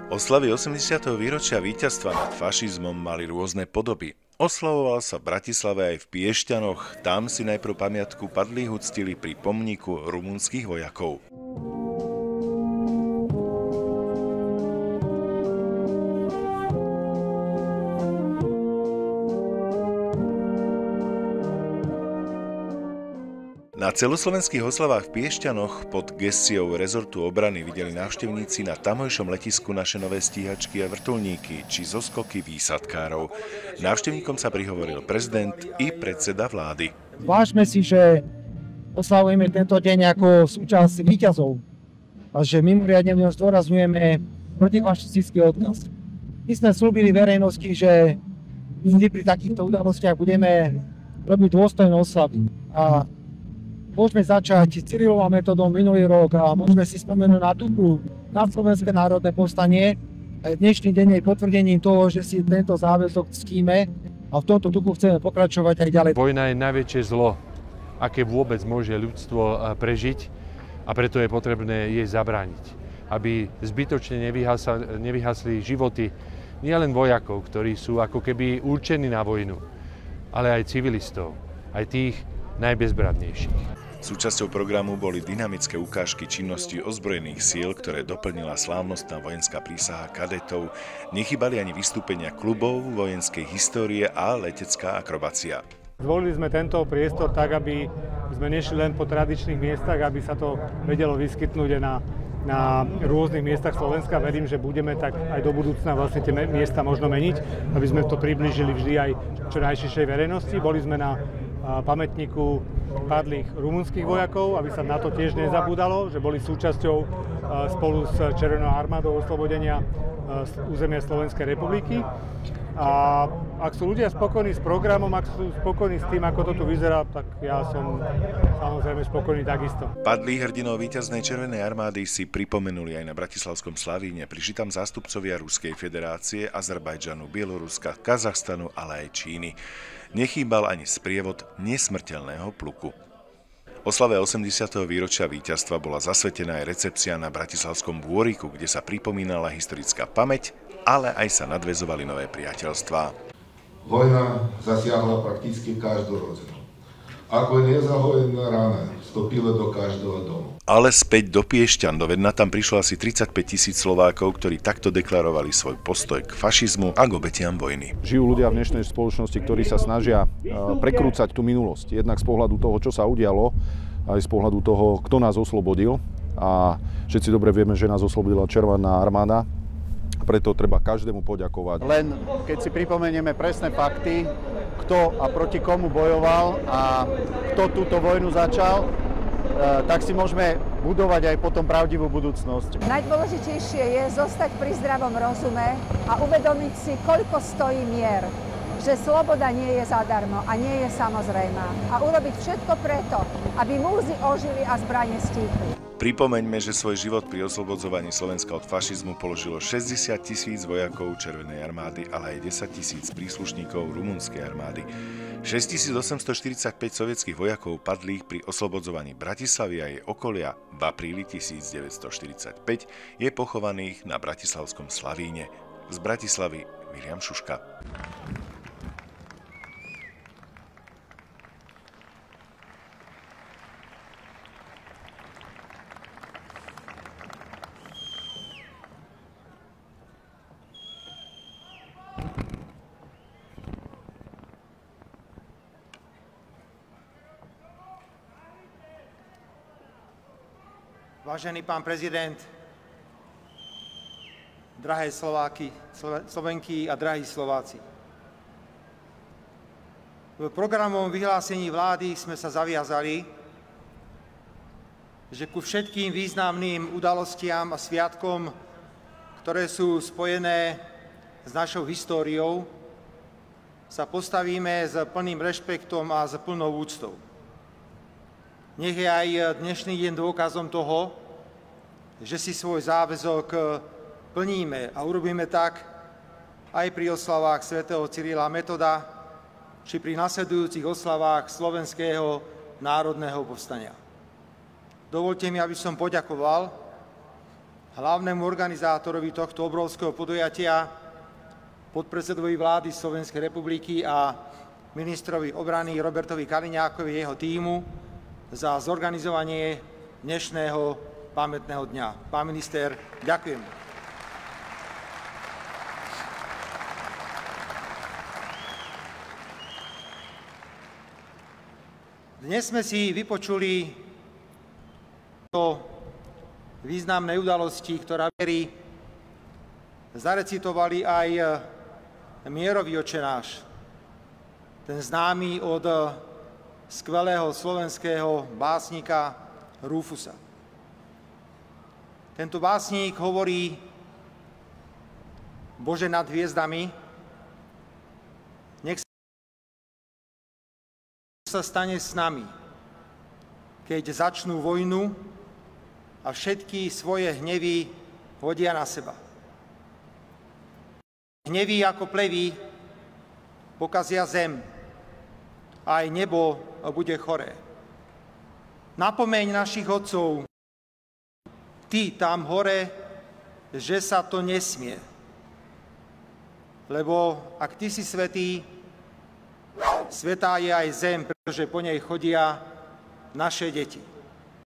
Oslavy 80. výročia víťazstva nad fašizmom mali rôzne podoby. Oslavoval sa v Bratislave aj v Piešťanoch, tam si najprv pamiatku padlých uctili pri pomníku rumunských vojakov. Na celoslovenských oslavách v Piešťanoch pod gesciou rezortu obrany videli návštevníci na tamojšom letisku naše nové stíhačky a vrtuľníky či zoskoky výsadkárov. Návštevníkom sa prihovoril prezident i predseda vlády. Vážme si, že oslavujeme tento deň ako súčasť víťazov a že mimoriadne v ňom zdôrazňujeme protifašistický odkaz. My sme slúbili verejnosti, že vždy pri takýchto udalostiach budeme robiť dôstojné oslavy. A môžeme začať Cyrilovou metodou minulý rok a môžeme si spomenúť na Dubru, na Slovenské národné povstanie. Dnešný deň je potvrdením toho, že si tento záväzok ctíme a v tomto duchu chceme pokračovať aj ďalej. Vojna je najväčšie zlo, aké vôbec môže ľudstvo prežiť, a preto je potrebné jej zabrániť, aby zbytočne nevyhasli životy nielen vojakov, ktorí sú ako keby určení na vojnu, ale aj civilistov, aj tých najbezbrannejších. Súčasťou programu boli dynamické ukážky činnosti ozbrojených síl, ktoré doplnila slávnostná vojenská prísaha kadetov. Nechybali ani vystúpenia klubov, vojenskej histórie a letecká akrobácia. Zvolili sme tento priestor tak, aby sme nešli len po tradičných miestach, aby sa to vedelo vyskytnúť na rôznych miestach Slovenska. Verím, že budeme tak aj do budúcna vlastne tie miesta možno meniť, aby sme to priblížili vždy aj čo najširšej verejnosti. Boli sme na pamätníku padlých rumunských vojakov, aby sa na to tiež nezabúdalo, že boli súčasťou spolu s Červenou armádou oslobodenia územia Slovenskej republiky. A ak sú ľudia spokojní s programom, ak sú spokojní s tým, ako to tu vyzerá, tak ja som samozrejme spokojný takisto. Padlých hrdinov víťaznej Červenej armády si pripomenuli aj na bratislavskom Slavíne. Prišli tam zástupcovia Ruskej federácie, Azerbajdžanu, Bieloruska, Kazachstanu, ale aj Číny. Nechýbal ani sprievod nesmrteľného pluku. Oslave 80. výročia víťazstva bola zasvetená aj recepcia na bratislavskom Dvoriku, kde sa pripomínala historická pamäť, ale aj sa nadväzovali nové priateľstvá. Vojna zasiahla prakticky každú rodinu. Ako nezahojená rana vstúpila do každého domu. Ale späť do Piešťan, do Vedna, tam prišlo asi 35 000 Slovákov, ktorí takto deklarovali svoj postoj k fašizmu a k obetiam vojny. Žijú ľudia v dnešnej spoločnosti, ktorí sa snažia prekrúcať tú minulosť. Jednak z pohľadu toho, čo sa udialo, aj z pohľadu toho, kto nás oslobodil. A všetci dobre vieme, že nás oslobodila Červená armáda. Preto treba každému poďakovať. Len keď si pripomenieme presné fakty, kto a proti komu bojoval a kto túto vojnu začal, tak si môžeme budovať aj potom pravdivú budúcnosť. Najdôležitejšie je zostať pri zdravom rozume a uvedomiť si, koľko stojí mier. Že sloboda nie je zadarmo a nie je samozrejmá. A urobiť všetko preto, aby múzy ožili a zbrane stíchli. Pripomeňme, že svoj život pri oslobodzovaní Slovenska od fašizmu položilo 60 000 vojakov Červenej armády, ale aj 10 000 príslušníkov rumunskej armády. 6845 sovietských vojakov padlých pri oslobodzovaní Bratislavy a jej okolia v apríli 1945 je pochovaných na bratislavskom Slavíne. Z Bratislavy Miriam Šuška. Vážený pán prezident, drahé Slováky, Slovenky a drahí Slováci. V programovom vyhlásení vlády sme sa zaviazali, že ku všetkým významným udalostiam a sviatkom, ktoré sú spojené s našou históriou, sa postavíme s plným rešpektom a s plnou úctou. Nech je aj dnešný deň dôkazom toho, že si svoj záväzok plníme a urobíme tak aj pri oslavách svätého Cyrila Metoda či pri nasledujúcich oslavách Slovenského národného povstania. Dovoľte mi, aby som poďakoval hlavnému organizátorovi tohto obrovského podujatia, podpredsedovi vlády Slovenskej republiky a ministrovi obrany Robertovi Kaliňákovi a jeho tímu za zorganizovanie dnešného pamätného dňa. Pán minister, ďakujem. Dnes sme si vypočuli o významnej udalosti, ktorá verí, zarecitovali aj mierový Otčenáš, ten známy od skvelého slovenského básnika Rúfusa. Tento básnik hovorí: Bože nad hviezdami, nech sa stane s nami, keď začnú vojnu a všetky svoje hnevy hodia na seba. Hnevy ako plevy pokazia zem, a aj nebo bude choré. Napomeň našich otcov, ty tam hore, že sa to nesmie. Lebo ak ty si svätý, svätá je aj zem, pretože po nej chodia naše deti.